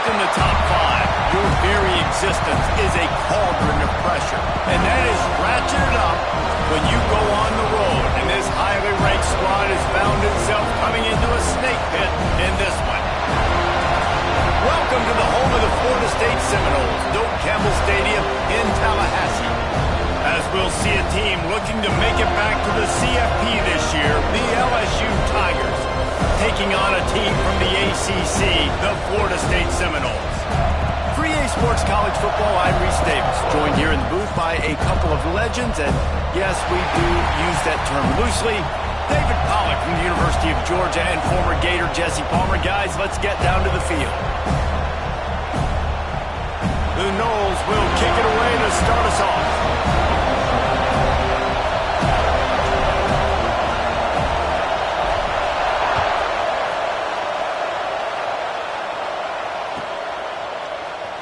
in the top five, your very existence is a cauldron of pressure. And that is ratcheted up when you go on the road. And this highly ranked squad has found itself coming into a snake pit in this one. Welcome to the home of the Florida State Seminoles, Doak Campbell Stadium in Tallahassee. As we'll see a team looking to make it back to the CFP this year, the LSU Tigers, taking on a team from the ACC, the Florida State Seminoles. For EA Sports College Football, I'm Reese Davis, joined here in the booth by a couple of legends, and yes, we do use that term loosely. David Pollack from the University of Georgia and former Gator Jesse Palmer. Guys, let's get down to the field. The Noles will kick it away to start us off.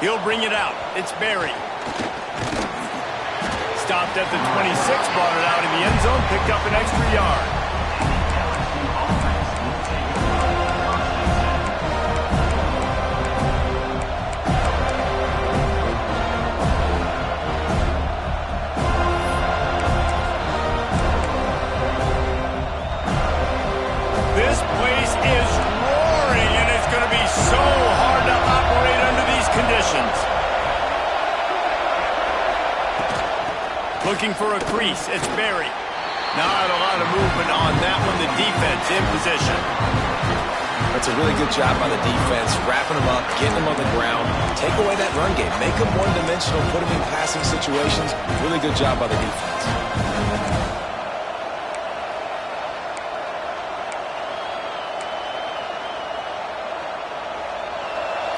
He'll bring it out. It's Barry. Stopped at the 26, brought it out in the end zone, picked up an extra yard. This place is roaring, and it's going to be so hard to operate under these conditions. Looking for a crease, it's Barry. Not a lot of movement on that one. The defense in position. That's a really good job by the defense, wrapping them up, getting them on the ground. Take away that run game. Make them one-dimensional, put them in passing situations. Really good job by the defense.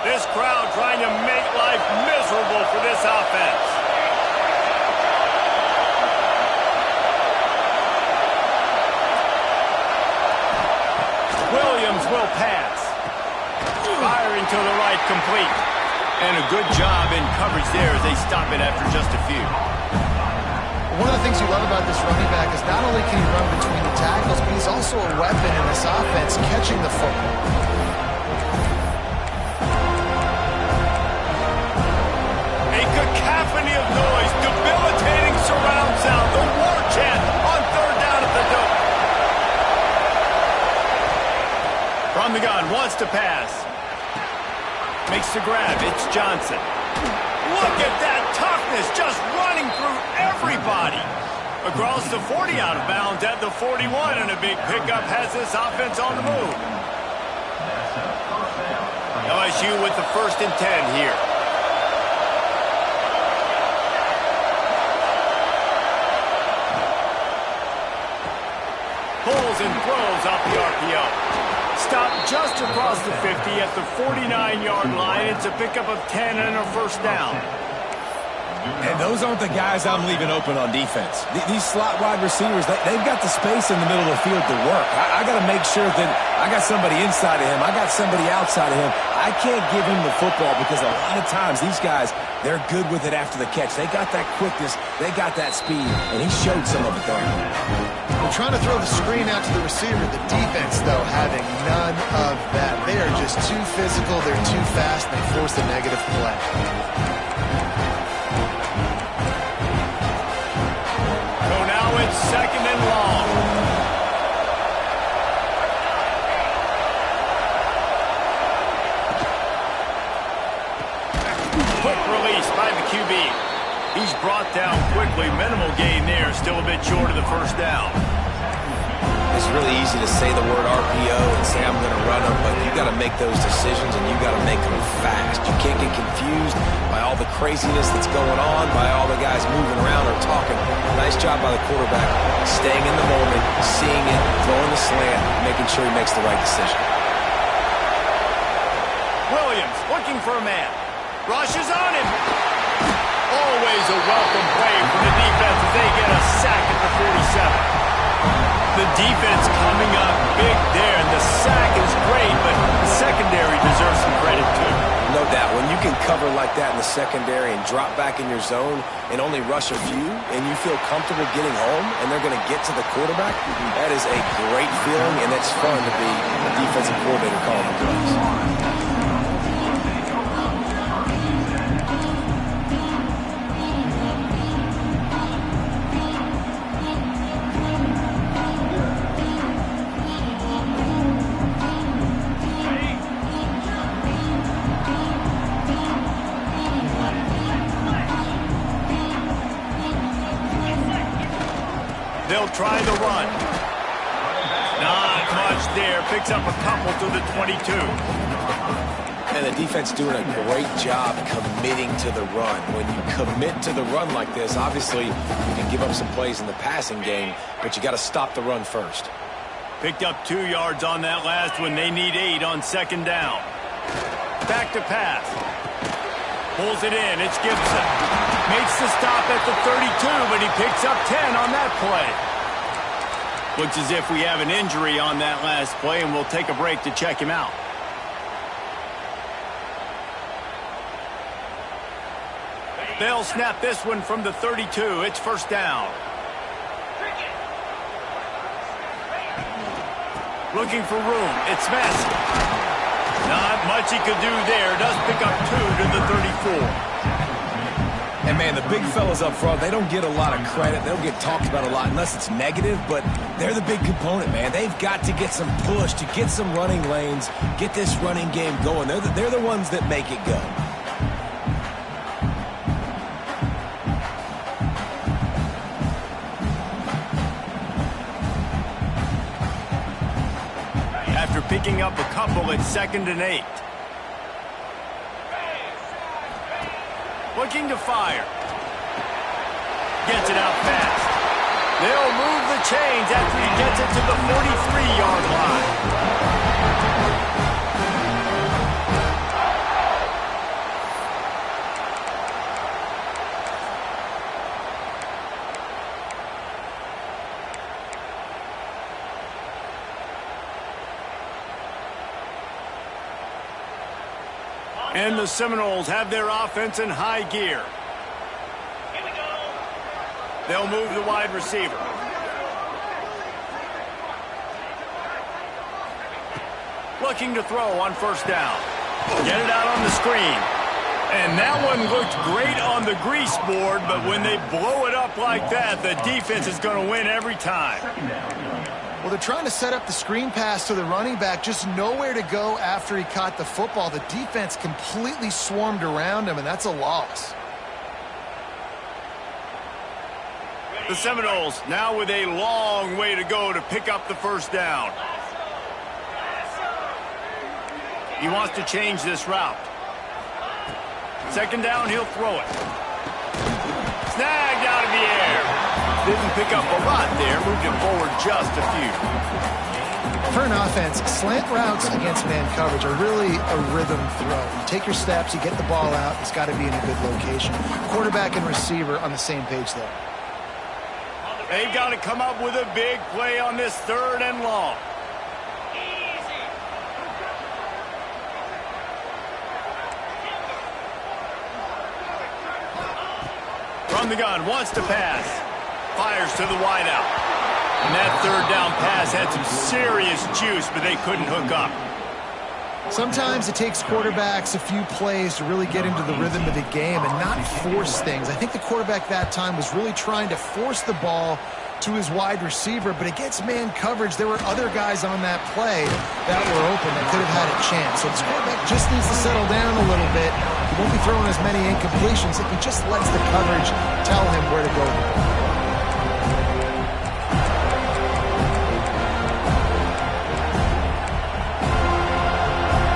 This crowd trying to make life miserable for this offense. Williams will pass. Firing to the right, complete. And a good job in coverage there as they stop it after just a few. One of the things you love about this running back is not only can he run between the tackles, but he's also a weapon in this offense, catching the football. Cacophony of noise, debilitating surround sound, the war chant on third down at the Doak. From the gun, wants to pass. Makes the grab, it's Johnson. Look at that toughness, just running through everybody. Across the 40, out of bounds at the 41, and a big pickup has this offense on the move. LSU with the 1st and 10 here. Pulls and throws off the RPO. Stopped just across the 50 at the 49-yard line. It's a pickup of 10 and a 1st down. And those aren't the guys I'm leaving open on defense. These slot wide receivers, they've got the space in the middle of the field to work. I got to make sure that I got somebody inside of him. I got somebody outside of him. I can't give him the football because a lot of times these guys, they're good with it after the catch. They got that quickness. They got that speed, and he showed some of it there. They're trying to throw the screen out to the receiver. The defense, though, having none of that. They are just too physical. They're too fast. And they force a negative play. So now it's 2nd and long. Quick release by the QB. He's brought down quickly. Minimal gain there. Still a bit short of the 1st down. It's really easy to say the word RPO and say I'm going to run them, but you got to make those decisions and you got to make them fast. You can't get confused by all the craziness that's going on, by all the guys moving around or talking. Nice job by the quarterback, staying in the moment, seeing it, throwing the slant, making sure he makes the right decision. Williams looking for a man. Rushes on him. Always a welcome play for the defense as they get a sack at the 47. The defense coming up big there, and the sack is great, but the secondary deserves some credit too. No doubt. When you can cover like that in the secondary and drop back in your zone and only rush a few, and you feel comfortable getting home, and they're going to get to the quarterback, that is a great feeling, and it's fun to be a defensive coordinator calling the plays. try the run. Not much there. Picks up a couple to the 22. And the defense doing a great job committing to the run. When you commit to the run like this, obviously you can give up some plays in the passing game, but you got to stop the run first. Picked up 2 yards on that last one. They need 8 on second down. Back to pass. Pulls it in. It's Gibson. Makes the stop at the 32, but he picks up 10 on that play. Looks as if we have an injury on that last play, and we'll take a break to check him out. They'll snap this one from the 32. It's first down. Looking for room. It's Messi. Not much he could do there. Does pick up 2 to the 34. And, man, the big fellas up front, they don't get a lot of credit. They don't get talked about a lot unless it's negative, but they're the big component, man. They've got to get some push, to get some running lanes, get this running game going. They're the ones that make it go. After picking up a couple, it's 2nd and 8. Looking to fire. Gets it out fast. They'll move the chains after he gets it to the 43-yard line. And the Seminoles have their offense in high gear. Here we go. They'll move the wide receiver. Looking to throw on first down. Get it out on the screen. And that one looked great on the grease board, but when they blow it up like that, the defense is going to win every time. Well, they're trying to set up the screen pass to the running back, just nowhere to go after he caught the football. The defense completely swarmed around him, and that's a loss. The Seminoles now with a long way to go to pick up the first down. He wants to change this route. Second down, he'll throw it. Snagged out of the air. Didn't pick up a lot there, moved him forward just a few. For an offense, slant routes against man coverage are really a rhythm throw. You take your steps, you get the ball out, it's got to be in a good location. Quarterback and receiver on the same page there. They've got to come up with a big play on this 3rd and long. From the gun, wants to pass. Fires to the wideout. And that 3rd down pass had some serious juice, but they couldn't hook up. Sometimes it takes quarterbacks a few plays to really get into the rhythm of the game and not force things. I think the quarterback that time was really trying to force the ball to his wide receiver, but against man coverage, there were other guys on that play that were open that could have had a chance. So this quarterback just needs to settle down a little bit. He won't be throwing as many incompletions if he just lets the coverage tell him where to go.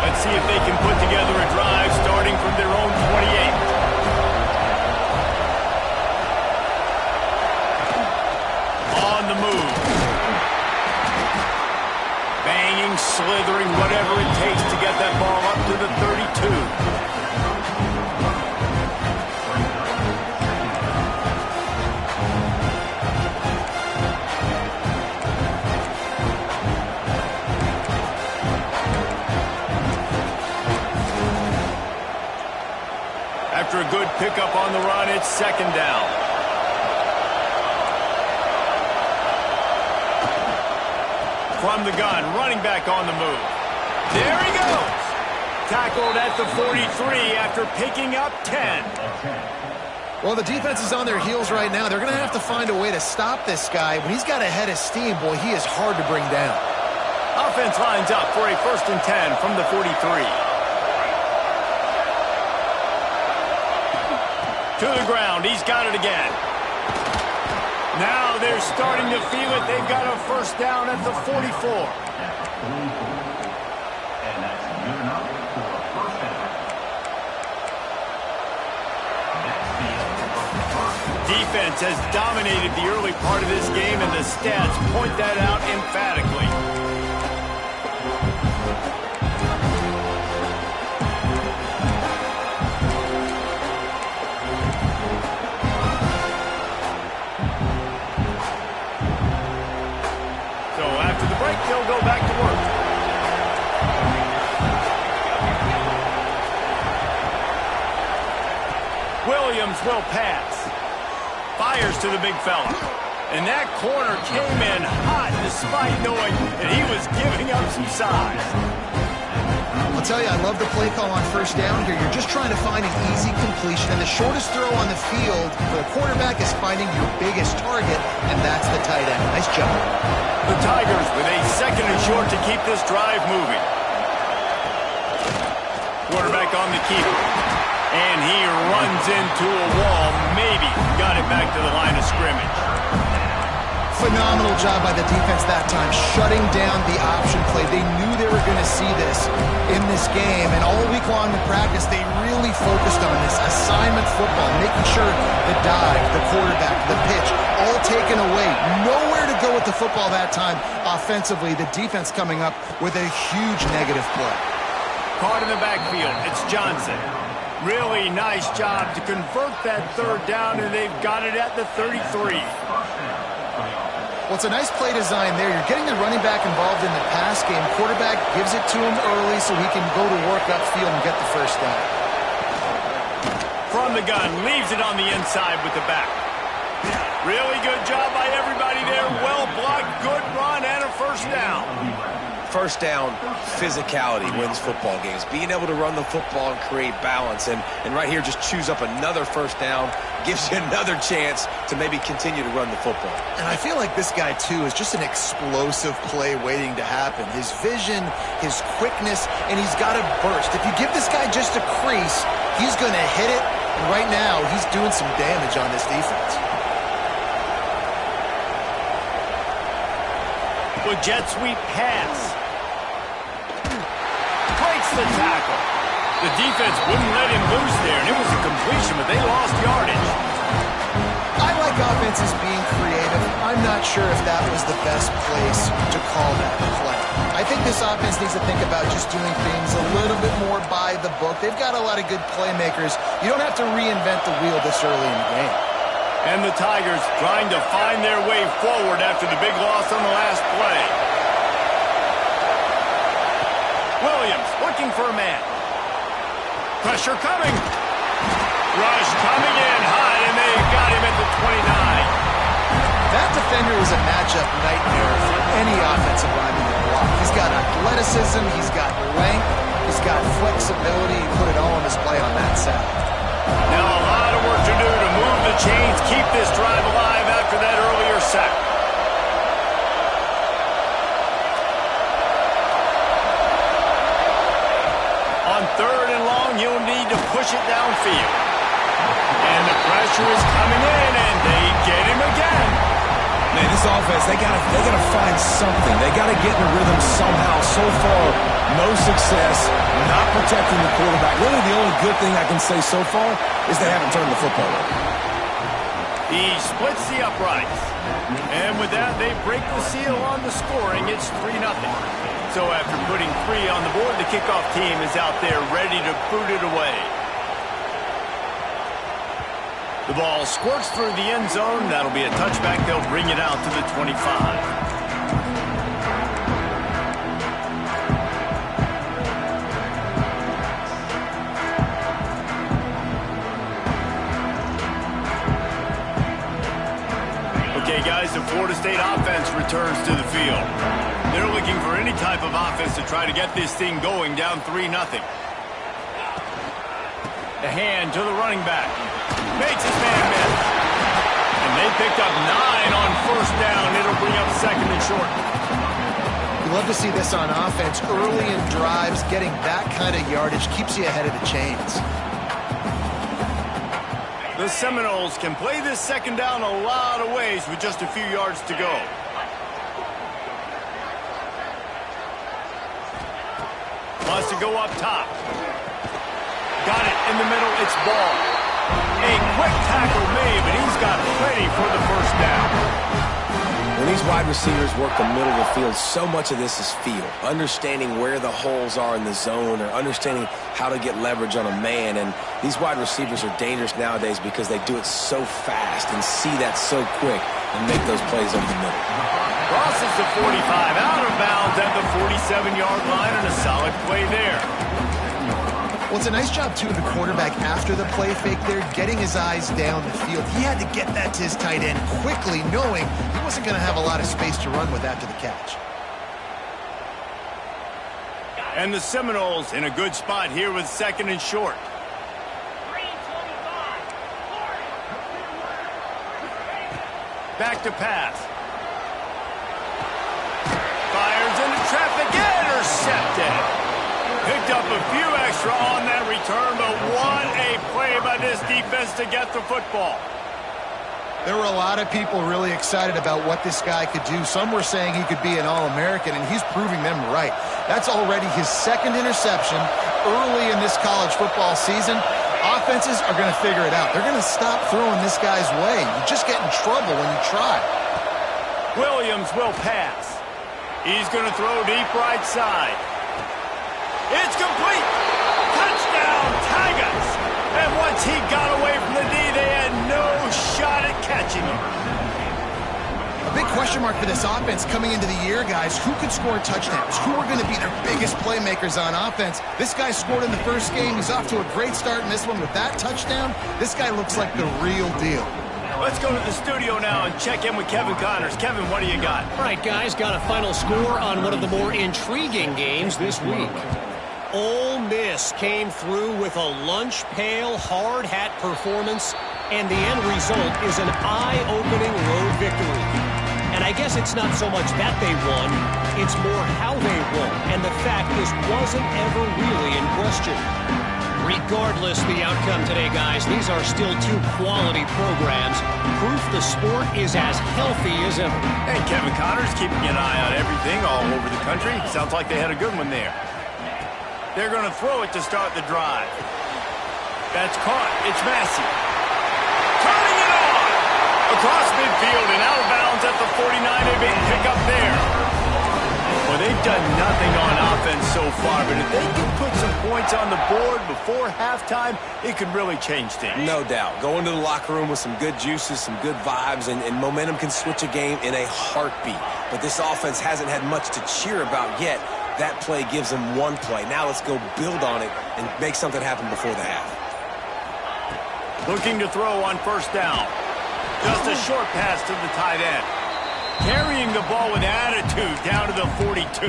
Let's see if they can put together a drive starting from their own 28. On the move. Banging, slithering, whatever it takes to get that ball up to the 32. After a good pickup on the run, it's second down. From the gun, running back on the move. There he goes. Tackled at the 43 after picking up 10. Well, the defense is on their heels right now. They're going to have to find a way to stop this guy. When he's got a head of steam, boy, he is hard to bring down. Offense lines up for a 1st and 10 from the 43. To the ground. He's got it again. Now they're starting to feel it. They've got a first down at the 44. Defense has dominated the early part of this game, and the stats point that out emphatically. So after the break, they'll go back to work. Williams will pass. Fires to the big fella. And that corner came in hot despite knowing that he was giving up some size. I'll tell you, I love the play call on first down here. You're just trying to find an easy completion, and the shortest throw on the field for the quarterback is finding your biggest target, and that's the tight end. Nice job. The Tigers with a second and short to keep this drive moving. Quarterback on the keeper. And he runs into a wall. Maybe got it back to the line of scrimmage. Phenomenal job by the defense that time, shutting down the option play. They knew they were going to see this in this game, and all week long in practice, they really focused on this assignment football, making sure the dive, the quarterback, the pitch, all taken away. Nowhere to go with the football that time offensively. The defense coming up with a huge negative play. Caught in the backfield. It's Johnson. Really nice job to convert that third down, and they've got it at the 33. Well, it's a nice play design there. You're getting the running back involved in the pass game. Quarterback gives it to him early so he can go to work upfield and get the first down. From the gun, leaves it on the inside with the back. Really good job by everybody there. Well blocked, good run, and a first down. First down, physicality wins football games. Being able to run the football and create balance. And right here, just choose up another first down, gives you another chance to maybe continue to run the football. And I feel like this guy, too, is just an explosive play waiting to happen. His vision, his quickness, and he's got a burst. If you give this guy just a crease, he's going to hit it. And right now, he's doing some damage on this defense. With jet sweep pass. Breaks the tackle. The defense wouldn't let him loose there, and it was a completion, but they lost yardage. I like offenses being creative. I'm not sure if that was the best place to call that play. I think this offense needs to think about just doing things a little bit more by the book. They've got a lot of good playmakers. You don't have to reinvent the wheel this early in the game. And the Tigers trying to find their way forward after the big loss on the last play. Williams looking for a man. Pressure coming. Rush coming in high, and they got him at the 29. That defender is a matchup nightmare for any offensive lineman to block. He's got athleticism, he's got length, he's got flexibility. He put it all on display on that side. Now a lot of work to do to move the chains, keep this drive alive after that earlier sack. On third and long, you'll need to push it downfield. And the pressure is coming in, and they get him again. Man, this offense, they gotta find something. They gotta get in a rhythm somehow. So far, no success, not protecting the quarterback. Really, the only good thing I can say so far is they haven't turned the football over. He splits the uprights. And with that, they break the seal on the scoring. It's 3-0. So after putting 3 on the board, the kickoff team is out there ready to boot it away. The ball squirts through the end zone. That'll be a touchback. They'll bring it out to the 25. Okay, guys, the Florida State offense returns to the field. They're looking for any type of offense to try to get this thing going, down 3-0. The hand to the running back. Makes his man miss. And they picked up 9 on first down. It'll bring up second and short. You love to see this on offense. Early in drives, getting that kind of yardage keeps you ahead of the chains. The The Seminoles can play this second down a lot of ways with just a few yards to go. Wants to go up top. Got it in the middle. It's ball. A quick tackle made, but he's got plenty for the first down. When these wide receivers work the middle of the field, so much of this is feel. Understanding where the holes are in the zone or understanding how to get leverage on a man. And these wide receivers are dangerous nowadays because they do it so fast and see that so quick and make those plays over the middle. Crosses the 45, out of bounds at the 47-yard line, and a solid play there. Well, it's a nice job, too, of the quarterback after the play fake there, getting his eyes down the field. He had to get that to his tight end quickly, knowing he wasn't going to have a lot of space to run with after the catch. And the Seminoles in a good spot here with second and short. Back to pass. Fires into traffic, intercepted. Picked up a few extra on that return, but what a play by this defense to get the football. There were a lot of people really excited about what this guy could do. Some were saying he could be an All-American, and he's proving them right. That's already his second interception early in this college football season. Offenses are going to figure it out. They're going to stop throwing this guy's way. You just get in trouble when you try. Williams will pass. He's going to throw deep right side. It's complete. Touchdown, Tigers. And once he got away from the D, they had no shot at catching him. A big question mark for this offense coming into the year, guys. Who could score touchdowns? Who are going to be their biggest playmakers on offense? This guy scored in the first game. He's off to a great start in this one with that touchdown. This guy looks like the real deal. Let's go to the studio now and check in with Kevin Connors. Kevin, what do you got? All right, guys, got a final score on one of the more intriguing games this week. Ole Miss came through with a lunch pail hard hat performance, and the end result is an eye-opening road victory. And I guess it's not so much that they won, it's more how they won, and the fact this wasn't ever really in question. Regardless the outcome today, guys, these are still two quality programs. Proof the sport is as healthy as ever. And Kevin Connors keeping an eye on everything all over the country. Sounds like they had a good one there. They're going to throw it to start the drive. That's caught. It's Massey. Turning it on! Across midfield and out of bounds at the 49. A big pickup there. Well, they've done nothing on offense so far, but if they can put some points on the board before halftime, it could really change things. No doubt. Go into the locker room with some good juices, some good vibes, and momentum can switch a game in a heartbeat. But this offense hasn't had much to cheer about yet. That play gives them one play. Now let's go build on it and make something happen before the half. Looking to throw on first down. Just a short pass to the tight end. Carrying the ball with attitude down to the 42.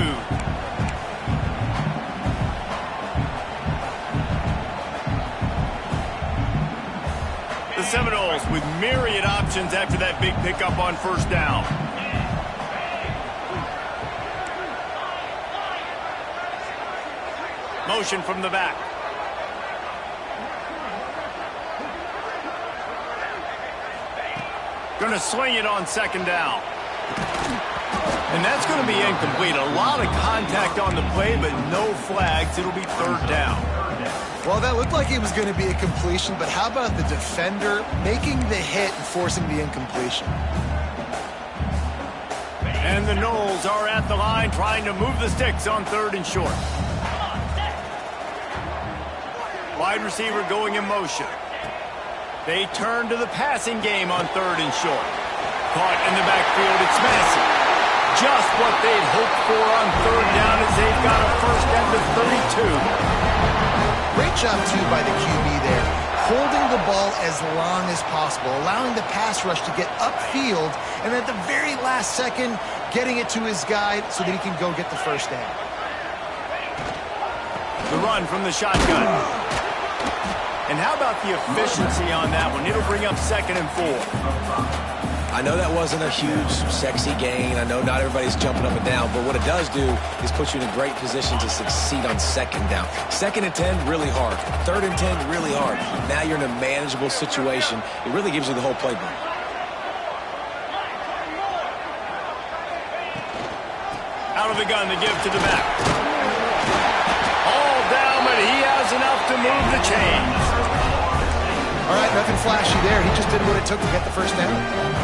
The Seminoles with myriad options after that big pickup on first down. Motion from the back. Going to swing it on second down. And that's going to be incomplete. A lot of contact on the play, but no flags. It'll be third down. Well, that looked like it was going to be a completion, but how about the defender making the hit and forcing the incompletion? And the Noles are at the line trying to move the sticks on third and short. Wide receiver going in motion. They turn to the passing game on third and short. Caught in the backfield, it's Massey. Just what they'd hoped for on third down as they've got a first at the 32. Great job, too, by the QB there. Holding the ball as long as possible, allowing the pass rush to get upfield, and at the very last second, getting it to his guy so that he can go get the first down. The run from the shotgun. And how about the efficiency on that one? It'll bring up second and 4. I know that wasn't a huge, sexy gain. I know not everybody's jumping up and down, but what it does do is put you in a great position to succeed on second down. 2nd and 10, really hard. 3rd and 10, really hard. Now you're in a manageable situation. It really gives you the whole playbook. Out of the gun to give to the back. All down, but he has enough to move the chains. All right, nothing flashy there. He just did what it took to get the first down.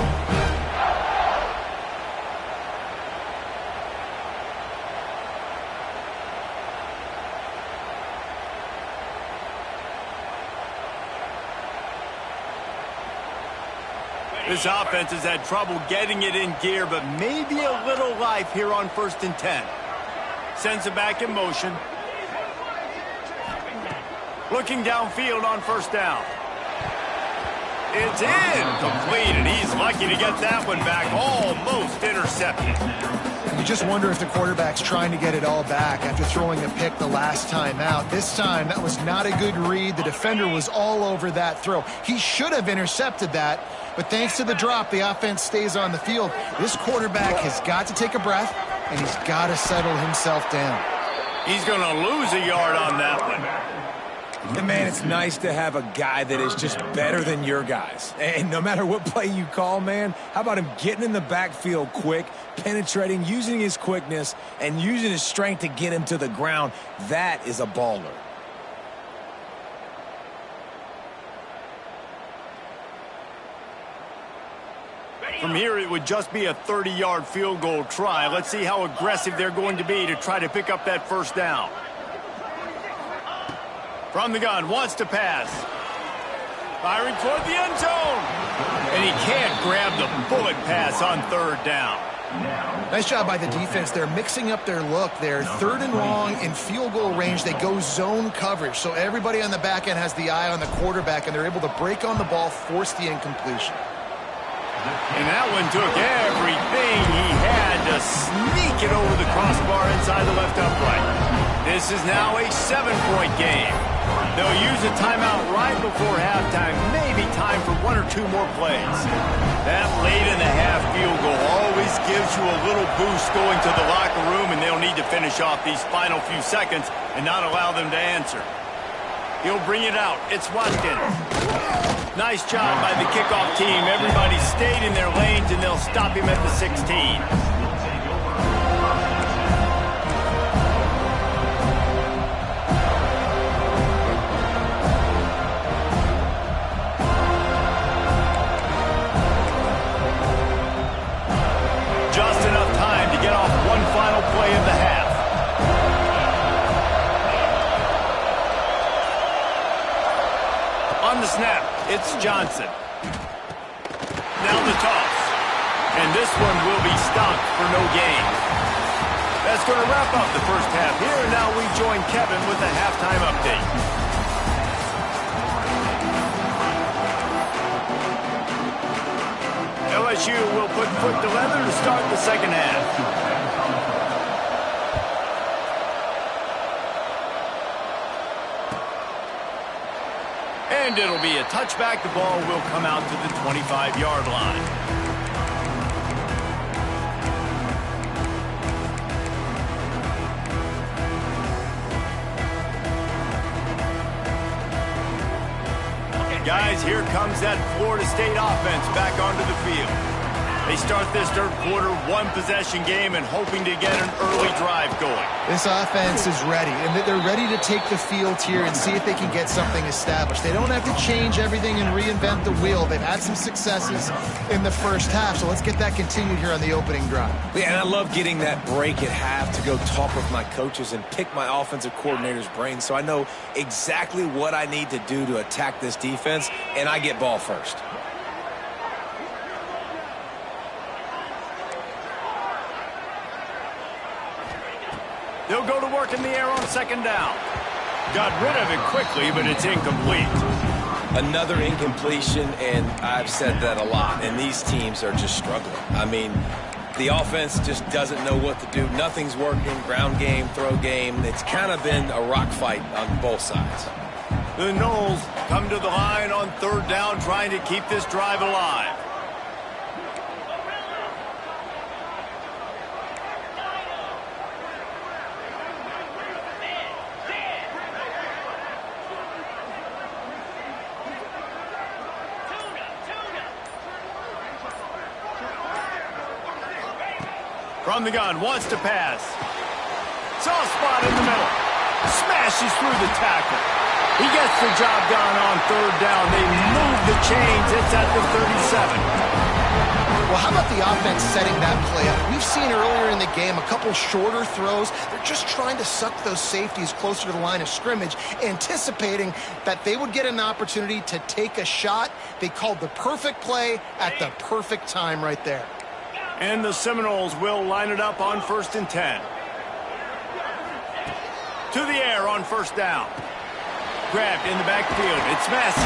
This offense has had trouble getting it in gear, but maybe a little life here on 1st and 10. Sends it back in motion. Looking downfield on 1st down. It's incomplete, and he's lucky to get that one back. Almost intercepted. You just wonder if the quarterback's trying to get it all back after throwing a pick the last time out. This time, that was not a good read. The defender was all over that throw. He should have intercepted that, but thanks to the drop, the offense stays on the field. This quarterback has got to take a breath, and he's got to settle himself down. He's going to lose a yard on that one. And, man, it's nice to have a guy that is just better than your guys. And no matter what play you call, man, how about him getting in the backfield quick, penetrating, using his quickness, and using his strength to get him to the ground? That is a baller. From here, it would just be a 30-yard field goal try. Let's see how aggressive they're going to be to try to pick up that 1st down. From the gun, wants to pass. Firing toward the end zone. And he can't grab the bullet pass on 3rd down. Nice job by the defense. They're mixing up their look there. 3rd and long in field goal range. They go zone coverage. So everybody on the back end has the eye on the quarterback, and they're able to break on the ball, force the incompletion. And that one took everything he had to sneak it over the crossbar inside the left upright. This is now a 7-point game. They'll use a timeout right before halftime, maybe time for 1 or 2 more plays. That late in the half field goal always gives you a little boost going to the locker room, and they'll need to finish off these final few seconds and not allow them to answer. He'll bring it out. It's Watkins. Nice job by the kickoff team. Everybody stayed in their lanes, and they'll stop him at the 16. Just enough time to get off one final play of the half. On the snap, it's Johnson. Now the toss. And this one will be stopped for no gain. That's going to wrap up the first half here, and now we join Kevin with the halftime update. LSU will put foot to leather to start the second half. And it'll be a touchback. The ball will come out to the 25-yard line. Guys, here comes that Florida State offense back onto the field. They start this third quarter one-possession game and hoping to get an early drive going. This offense is ready, and they're ready to take the field here and see if they can get something established. They don't have to change everything and reinvent the wheel. They've had some successes in the first half, so let's get that continued here on the opening drive. Yeah, and I love getting that break at half to go talk with my coaches and pick my offensive coordinator's brain so I know exactly what I need to do to attack this defense, and I get ball first. They'll go to work in the air on second down. Got rid of it quickly, but it's incomplete. Another incompletion, and I've said that a lot, and these teams are just struggling. I mean, the offense just doesn't know what to do. Nothing's working, ground game, throw game. It's kind of been a rock fight on both sides. The Noles come to the line on third down, trying to keep this drive alive. From the gun, wants to pass. Soft spot in the middle. Smashes through the tackle. He gets the job done on third down. They move the chains. It's at the 37. Well, how about the offense setting that play up? We've seen earlier in the game a couple shorter throws. They're just trying to suck those safeties closer to the line of scrimmage, anticipating that they would get an opportunity to take a shot. They called the perfect play at the perfect time right there. And the Seminoles will line it up on 1st and 10. To the air on 1st down. Grabbed in the backfield. It's Massey.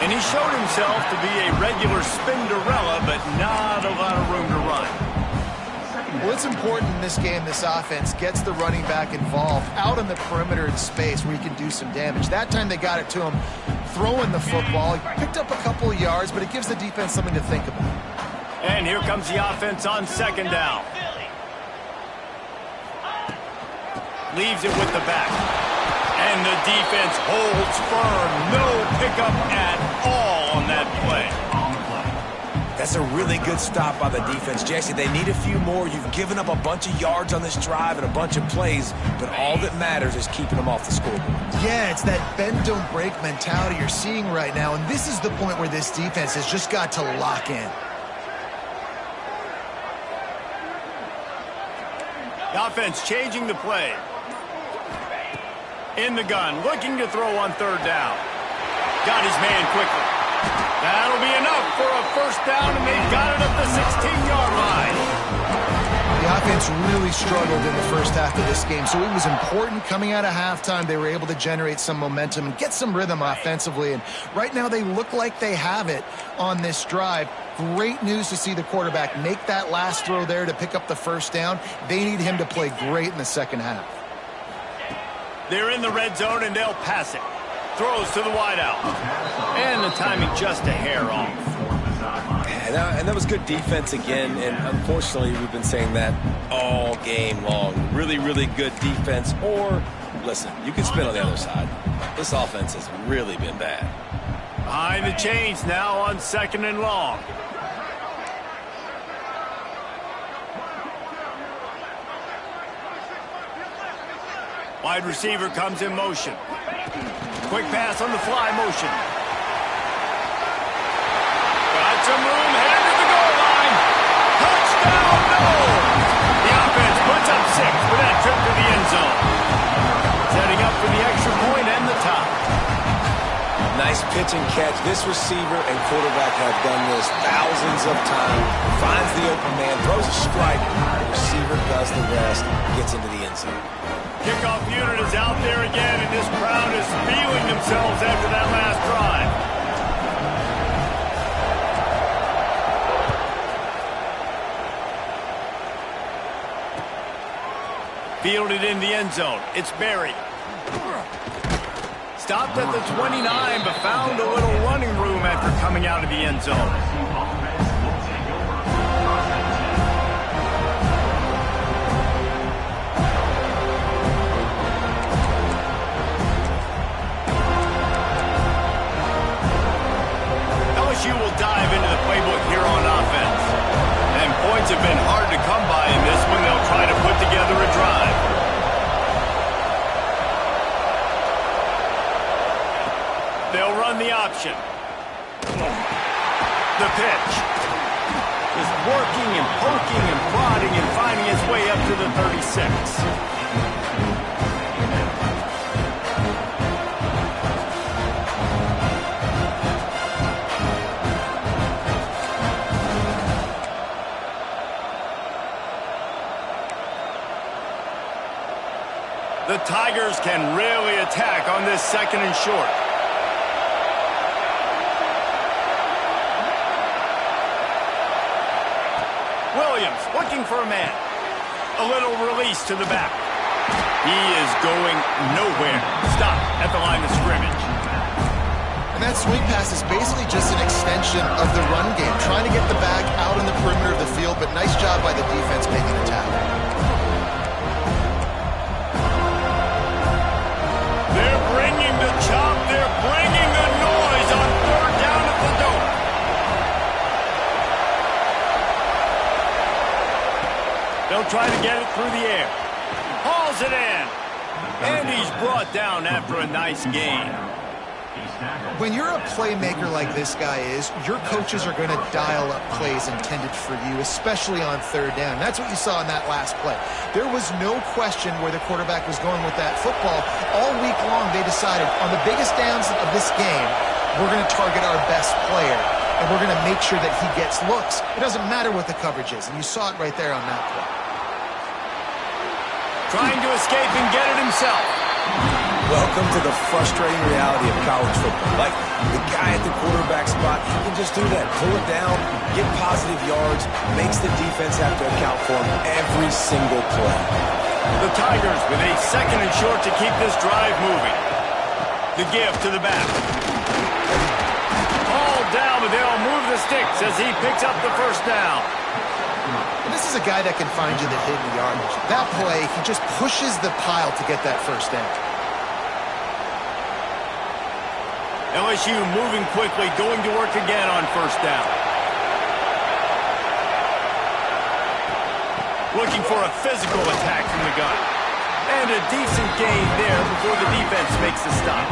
And he showed himself to be a regular Spinderella, but not a lot of room to run. Well, it's important in this game this offense gets the running back involved out on the perimeter in space where he can do some damage. That time they got it to him throwing the football. He picked up a couple of yards, but it gives the defense something to think about. And here comes the offense on 2nd down. Leaves it with the back. And the defense holds firm. No pickup at all on that play. That's a really good stop by the defense, Jesse. They need a few more. You've given up a bunch of yards on this drive and a bunch of plays, but all that matters is keeping them off the scoreboard. Yeah, it's that bend, don't break mentality you're seeing right now, and this is the point where this defense has just got to lock in. The offense changing the play. In the gun, looking to throw on 3rd down. Got his man quickly. That'll be enough for a 1st down, and they've got it at the 16-yard line. The offense really struggled in the first half of this game, so it was important coming out of halftime. They were able to generate some momentum and get some rhythm offensively, and right now they look like they have it on this drive. Great news to see the quarterback make that last throw there to pick up the 1st down. They need him to play great in the second half. They're in the red zone, and they'll pass it. Throws to the wideout. And the timing just a hair off. And that was good defense again, and unfortunately we've been saying that all game long. Really, really good defense, or, listen, you can spin on the other side. This offense has really been bad. Behind the chains now on 2nd and long. Wide receiver comes in motion. Quick pass on the fly motion. Got some room, headed to the goal line. Touchdown, no! The offense puts up 6 with that trip to the end zone. Setting up for the extra point and the top. Nice pitch and catch. This receiver and quarterback have done this thousands of times. Finds the open man, throws a strike. The receiver does the rest, gets into the end zone. Kickoff unit is out there again, and this crowd is feeling themselves after that last drive. Fielded in the end zone. It's Berry. Stopped at the 29, but found a little running room after coming out of the end zone. LSU will dive into the playbook here on offense. And points have been hard to come by in this one. They'll try to put together a drive. They'll run the option. The pitch. Just working and poking and prodding and finding its way up to the 36. The Tigers can really attack on this 2nd and short. Williams looking for a man. A little release to the back. He is going nowhere. Stop at the line of scrimmage. And that swing pass is basically just an extension of the run game, trying to get the back out in the perimeter of the field, but nice job by the defense making the tackle. They're bringing the chop. They're bringing the noise on 3rd down at the Dome. try to get it through the air. Hauls it in. And he's brought down after a nice gain. When you're a playmaker like this guy is, your coaches are going to dial up plays intended for you, especially on third down. That's what you saw in that last play. There was no question where the quarterback was going with that football. All week long, they decided on the biggest downs of this game, we're going to target our best player, and we're going to make sure that he gets looks. It doesn't matter what the coverage is, and you saw it right there on that play. Trying to escape and get it himself. Welcome to the frustrating reality of college football. Like, the guy at the quarterback spot, he can just do that. Pull it down, get positive yards, makes the defense have to account for him every single play. The Tigers with a 2nd and short to keep this drive moving. The give to the back. All down, but they'll move the sticks as he picks up the first down. And this is a guy that can find you the hidden yardage. That play, he just pushes the pile to get that first down. LSU moving quickly, going to work again on first down. Looking for a physical attack from the gun. And a decent gain there before the defense makes the stop.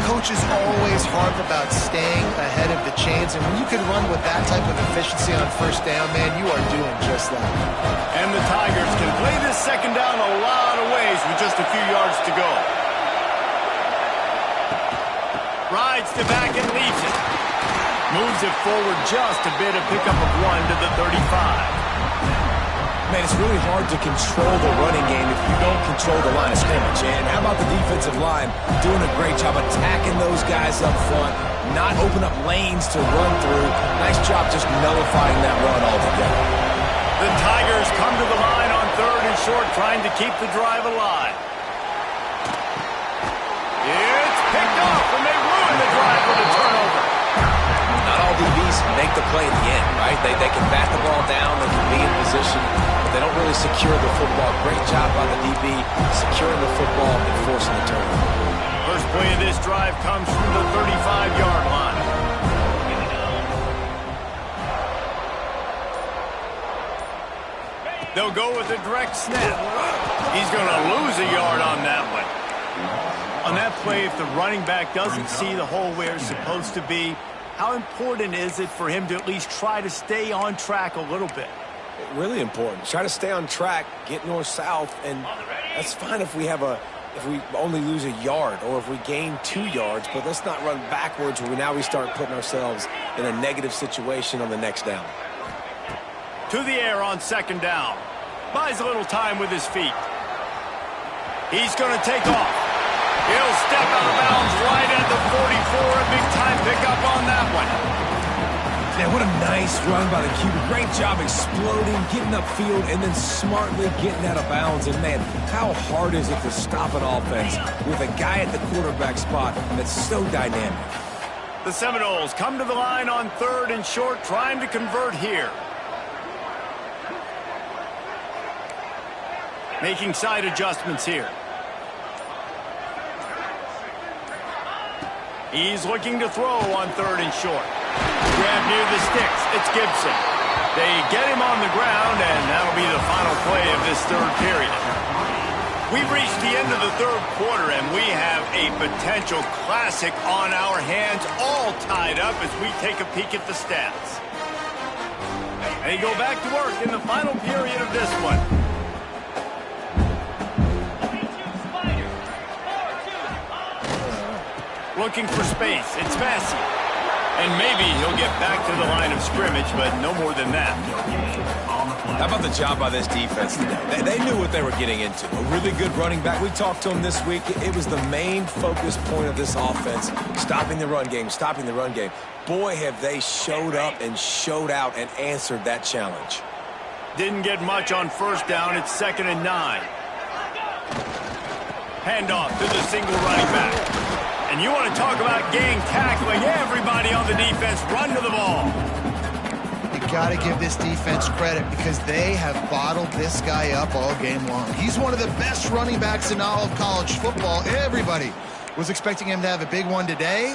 Coaches always harp about staying ahead of the chains, and when you can run with that type of efficiency on first down, man, you are doing just that. And the Tigers can play this second down a lot of ways with just a few yards to go. Rides to back and leaves it. Moves it forward just a bit, a pickup of 1 to the 35. Man, it's really hard to control the running game if you don't control the line of scrimmage. And how about the defensive line doing a great job attacking those guys up front, not open up lanes to run through. Nice job just nullifying that run altogether. The Tigers come to the line on 3rd and short, trying to keep the drive alive. It's picked off, and they ruin the drive with a turnover. Not all DBs make the play at the end, right? They can bat the ball down, they can be in position, but they don't really secure the football. Great job by the DB securing the football and forcing the turnover. First play of this drive comes from the 35-yard line. They'll go with a direct snap. He's going to lose a yard on that one. On that play, if the running back doesn't see the hole where it's supposed to be, how important is it for him to at least try to stay on track a little bit? Really important. Try to stay on track, get north-south, and that's fine if we only lose a yard or if we gain 2 yards, but let's not run backwards where now we start putting ourselves in a negative situation on the next down. To the air on 2nd down. Buys a little time with his feet. He's going to take off. He'll step out of bounds right at the 44. A big-time pickup on that one. Yeah, what a nice run by the QB. Great job exploding, getting upfield, and then smartly getting out of bounds. And, man, how hard is it to stop an offense with a guy at the quarterback spot that's so dynamic? The Seminoles come to the line on 3rd and short, trying to convert here. Making side adjustments here. He's looking to throw on 3rd and short. Grab near the sticks. It's Gibson. They get him on the ground, and that'll be the final play of this 3rd period. We've reached the end of the 3rd quarter, and we have a potential classic on our hands, all tied up as we take a peek at the stats. They go back to work in the final period of this one. Looking for space. It's Massey. And maybe he'll get back to the line of scrimmage, but no more than that. How about the job by this defense today? They knew what they were getting into. A really good running back. We talked to him this week. It was the main focus point of this offense. Stopping the run game, stopping the run game. Boy, have they showed up and showed out and answered that challenge. Didn't get much on first down. It's 2nd and 9. Handoff to the single running back. And you want to talk about gang tackling. Everybody on the defense run to the ball. You got to give this defense credit because they have bottled this guy up all game long. He's one of the best running backs in all of college football. Everybody was expecting him to have a big one today.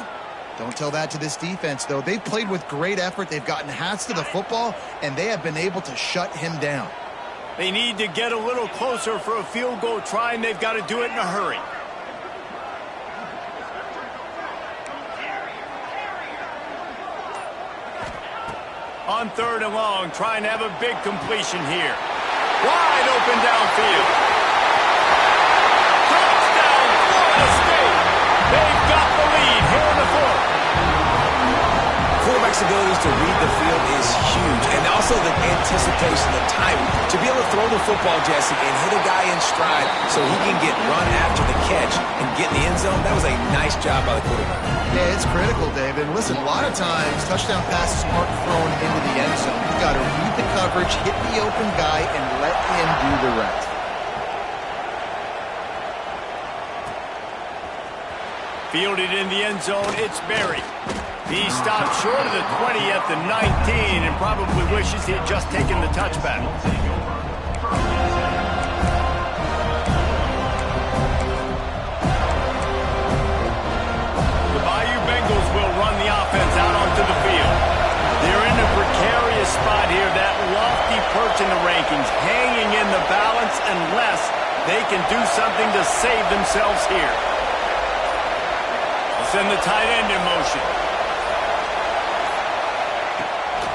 Don't tell that to this defense, though. They've played with great effort. They've gotten hats to the football, and they have been able to shut him down. They need to get a little closer for a field goal try, and they've got to do it in a hurry. On 3rd and long, trying to have a big completion here. Wide open downfield. Touchdown, Florida State. They've got the lead here in the 4th. Quarterback's abilities to read the field is huge, and also the anticipation, the timing. To be able to throw the football, Jesse, and hit a guy in stride so he can get run after the catch and get in the end zone, that was a nice job by the quarterback. Yeah, it's critical, David. And listen, a lot of times, touchdown passes aren't thrown into the end zone. You've got to read the coverage, hit the open guy, and let him do the rest. Fielded in the end zone, it's Berry. He stopped short of the 20 at the 19 and probably wishes he had just taken the touchback. The Bayou Bengals will run the offense out onto the field. They're in a precarious spot here, that lofty perch in the rankings, hanging in the balance unless they can do something to save themselves here. They'll send the tight end in motion.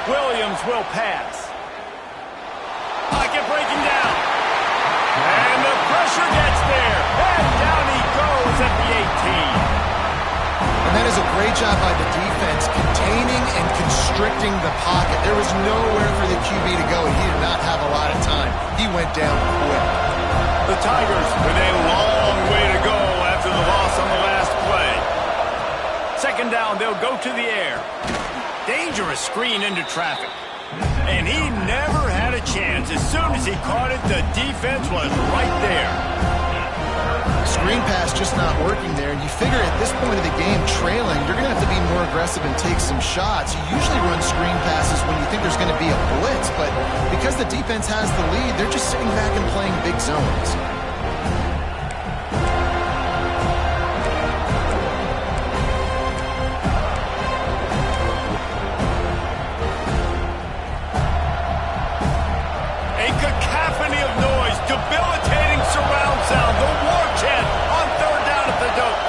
Williams will pass. Pocket breaking down. And the pressure gets there. And down he goes at the 18. And that is a great job by the defense, containing and constricting the pocket. There was nowhere for the QB to go, and he did not have a lot of time. He went down quick. The Tigers with a long way to go after the loss on the last play. 2nd down, they'll go to the air. Dangerous screen into traffic. And he never had a chance. As soon as he caught it, the defense was right there. Screen pass just not working there. And you figure at this point of the game, trailing, you're going to have to be more aggressive and take some shots. You usually run screen passes when you think there's going to be a blitz. But because the defense has the lead, they're just sitting back and playing big zones. Debilitating surround sound. The war chant on 3rd down at the dope.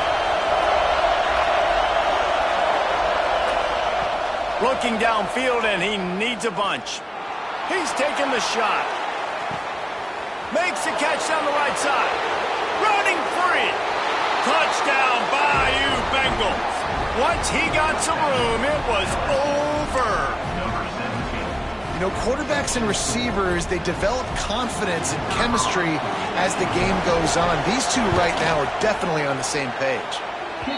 Looking downfield, and he needs a bunch. He's taking the shot. Makes the catch down the right side. Running free. Touchdown, Bayou Bengals. Once he got some room, it was over. You know, quarterbacks and receivers, they develop confidence and chemistry as the game goes on. These two right now are definitely on the same page.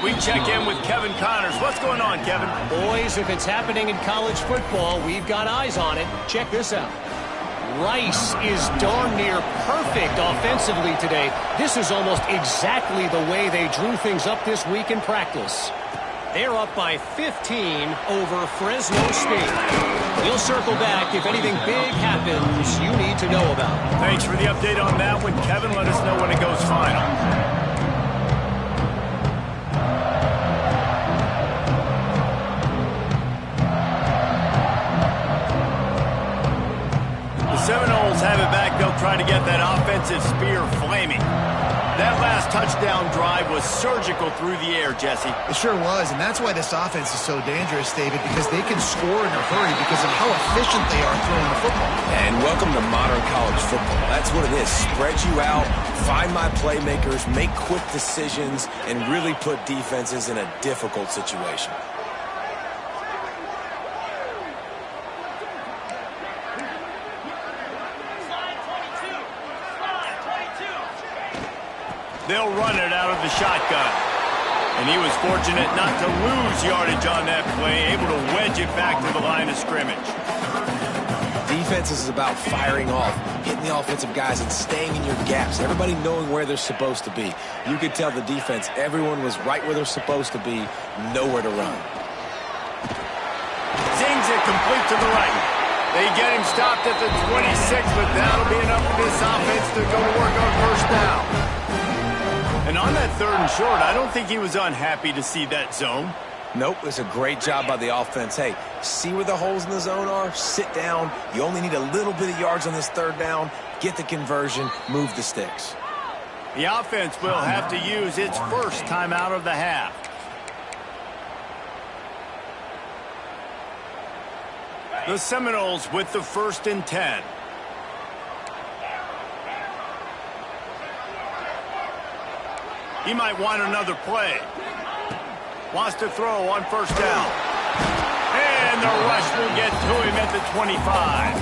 We check in with Kevin Connors. What's going on, Kevin? Boys, if it's happening in college football, we've got eyes on it. Check this out. Rice is darn near perfect offensively today. This is almost exactly the way they drew things up this week in practice. They're up by 15 over Fresno State. We'll circle back if anything big happens you need to know about. Thanks for the update on that one, Kevin. Let us know when it goes final. The Seminoles have it back. They'll try to get that offensive spear flaming. That last touchdown drive was surgical through the air, Jesse. It sure was, and that's why this offense is so dangerous, David, because they can score in a hurry because of how efficient they are throwing the football. And welcome to modern college football. That's what it is. Spread you out, find my playmakers, make quick decisions, and really put defenses in a difficult situation. They'll run it out of the shotgun. And he was fortunate not to lose yardage on that play, able to wedge it back to the line of scrimmage. Defense is about firing off, hitting the offensive guys, and staying in your gaps. Everybody knowing where they're supposed to be. You could tell the defense, everyone was right where they're supposed to be, nowhere to run. Zings it complete to the right. They get him stopped at the 26, but that'll be enough for this offense to go to work on 1st down. And on that 3rd and short, I don't think he was unhappy to see that zone. Nope, it's a great job by the offense. Hey, see where the holes in the zone are? Sit down. You only need a little bit of yards on this third down. Get the conversion, move the sticks. The offense will have to use its first timeout of the half. The Seminoles with the 1st and 10. He might want another play. Wants to throw on 1st down. And the rush will get to him at the 25.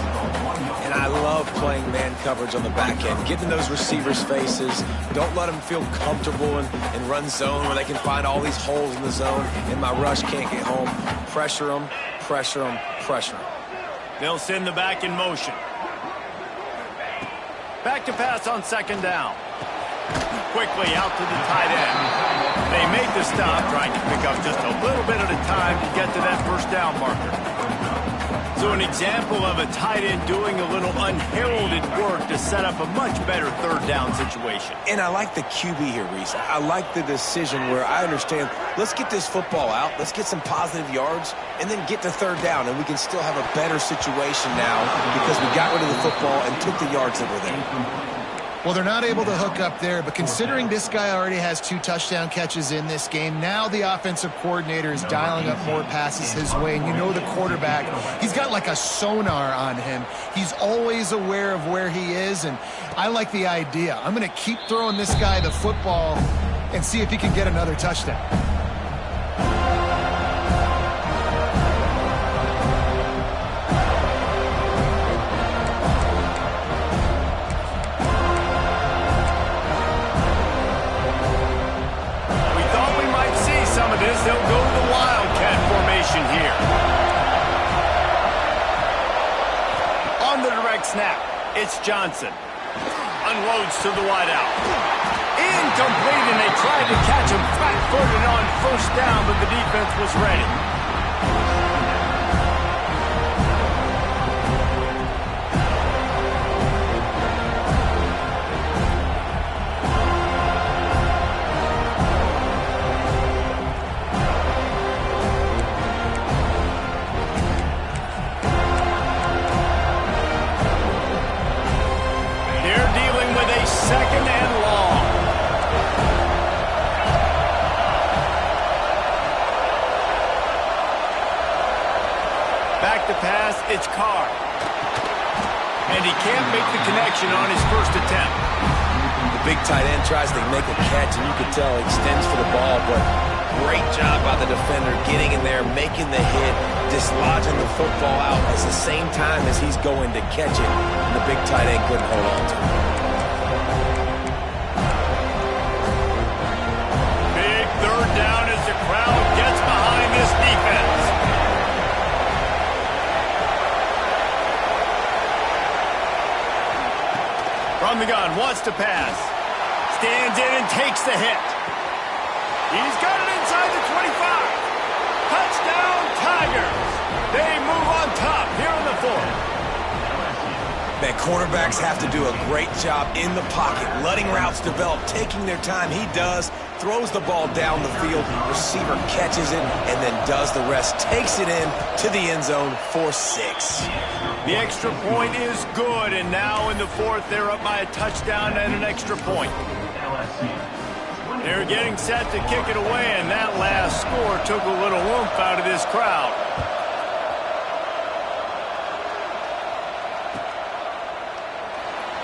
And I love playing man coverage on the back end. Get in those receivers' faces. Don't let them feel comfortable and run zone where they can find all these holes in the zone and my rush can't get home. Pressure them, pressure them, pressure them. They'll send the back in motion. Back to pass on 2nd down. Quickly out to the tight end. They make the stop, trying to pick up just a little bit at a time to get to that 1st down marker. So an example of a tight end doing a little unheralded work to set up a much better 3rd down situation. And I like the QB here, Reese. I like the decision where I understand, let's get this football out, let's get some positive yards, and then get to 3rd down, and we can still have a better situation now because we got rid of the football and took the yards that were there. Well, they're not able to hook up there, but considering this guy already has 2 touchdown catches in this game, now the offensive coordinator is dialing up more passes his way, and you know the quarterback, he's got like a sonar on him. He's always aware of where he is, and I like the idea. I'm going to keep throwing this guy the football and see if he can get another touchdown. They'll go to the Wildcat formation here. On the direct snap, it's Johnson. Unloads to the wideout. Incomplete, and they tried to catch him flat-footed on 1st down, but the defense was ready. It's Carr. And he can't make the connection on his 1st attempt. The big tight end tries to make a catch, and you can tell he extends for the ball, but great job by the defender getting in there, making the hit, dislodging the football out at the same time as he's going to catch it, and the big tight end couldn't hold on to it. Big 3rd down as the crowd gets behind this defense. From the gun, wants to pass. Stands in and takes the hit. He's got it inside the 25. Touchdown, Tigers. They move on top here in the 4th. Man, quarterbacks have to do a great job in the pocket, letting routes develop, taking their time. He does, throws the ball down the field, receiver catches it, and then does the rest, takes it in to the end zone for 6. The extra point is good, and now in the 4th, they're up by a touchdown and an extra point. They're getting set to kick it away, and that last score took a little oomph out of this crowd.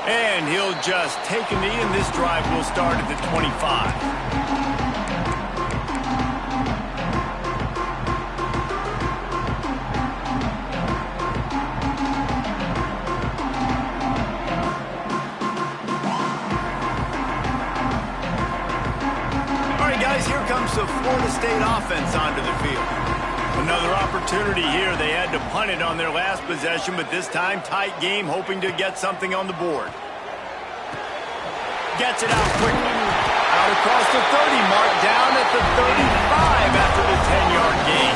And he'll just take a knee, and this drive will start at the 25. Here comes the Florida State offense onto the field. Another opportunity here. They had to punt it on their last possession, but this time tight game, hoping to get something on the board. Gets it out quickly. Out across the 30 mark, down at the 35 after the 10-yard gain.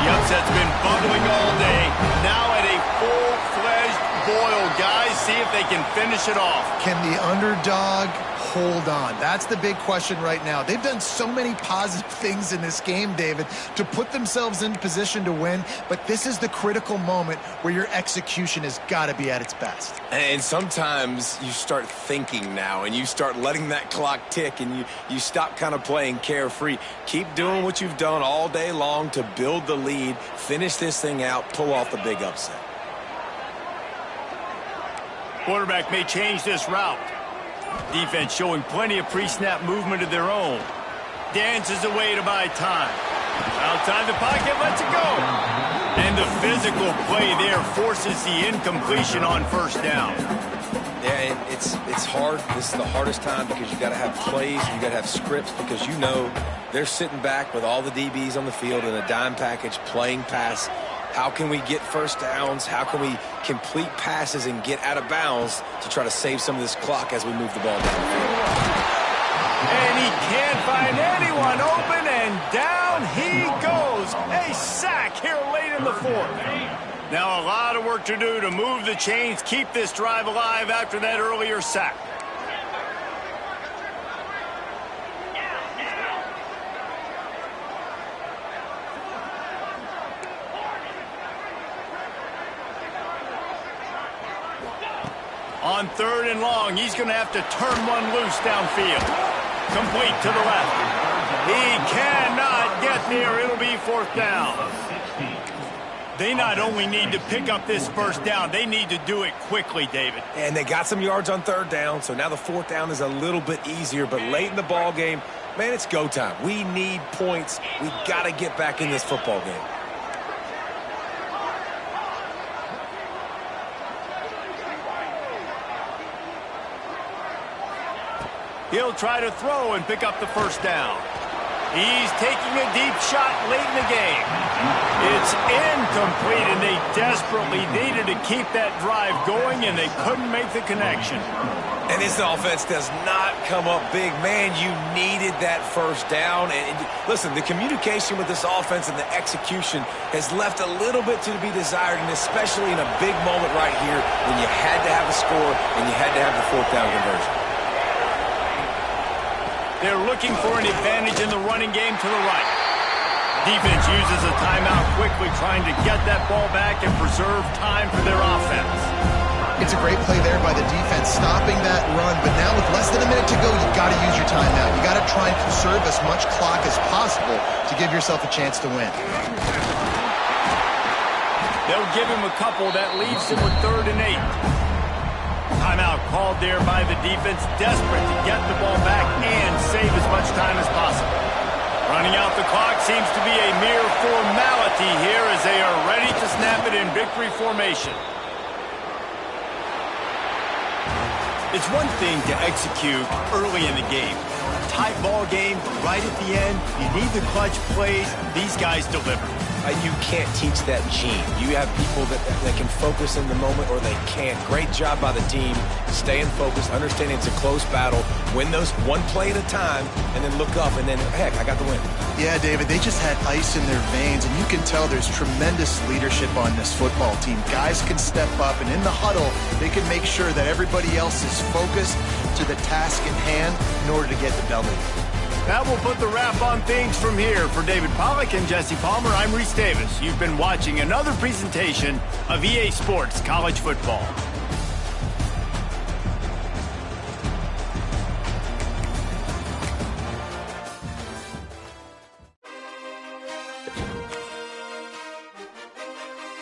The upset's been bubbling all day. Now at a full-fledged boil. Guys, see if they can finish it off. Can the underdog hold on? That's the big question right now. They've done so many positive things in this game, David, to put themselves in position to win, but this is the critical moment where your execution has got to be at its best. And sometimes you start thinking now, and you start letting that clock tick, and you stop kind of playing carefree. Keep doing what you've done all day long to build the lead, finish this thing out, pull off the big upset. Quarterback may change this route. Defense showing plenty of pre-snap movement of their own. Dances away to buy time. Outside the pocket, lets it go. And the physical play there forces the incompletion on first down. Yeah, it's hard. This is the hardest time because you got to have plays, you got to have scripts, because you know they're sitting back with all the DBs on the field in a dime package playing pass. How can we get first downs? How can we complete passes and get out of bounds to try to save some of this clock as we move the ball down the field? And he can't find anyone open, and down he goes. A sack here late in the fourth. Now a lot of work to do to move the chains, keep this drive alive after that earlier sack. On third and long, he's going to have to turn one loose downfield. Complete to the left. He cannot get there. It'll be fourth down. They not only need to pick up this first down, they need to do it quickly, David. And they got some yards on third down, so now the fourth down is a little bit easier. But late in the ball game, man, it's go time. We need points. We got to get back in this football game. He'll try to throw and pick up the first down. He's taking a deep shot late in the game. It's incomplete, and they desperately needed to keep that drive going, and they couldn't make the connection. And this offense does not come up big. Man, you needed that first down. And listen, the communication with this offense and the execution has left a little bit to be desired, and especially in a big moment right here when you had to have a score and you had to have the fourth down conversion. They're looking for an advantage in the running game to the right. Defense uses a timeout quickly, trying to get that ball back and preserve time for their offense. It's a great play there by the defense, stopping that run. But now with less than a minute to go, you've got to use your timeout. You've got to try and conserve as much clock as possible to give yourself a chance to win. They'll give him a couple. That leaves him with 3rd and 8. Timeout called there by the defense, desperate to get the ball back and save as much time as possible. Running out the clock seems to be a mere formality here as they are ready to snap it in victory formation. It's one thing to execute early in the game. Tight ball game, right at the end, you need the clutch plays. These guys deliver. You can't teach that gene. You have people that can focus in the moment, or they can't. Great job by the team, staying focused, understanding it's a close battle, win those one play at a time, and then look up, and then, heck, I got the win. Yeah, David, they just had ice in their veins, and you can tell there's tremendous leadership on this football team. Guys can step up, and in the huddle, they can make sure that everybody else is focused to the task in hand in order to get the belly. That will put the wrap on things from here. For David Pollack and Jesse Palmer, I'm Reese Davis. You've been watching another presentation of EA Sports College Football.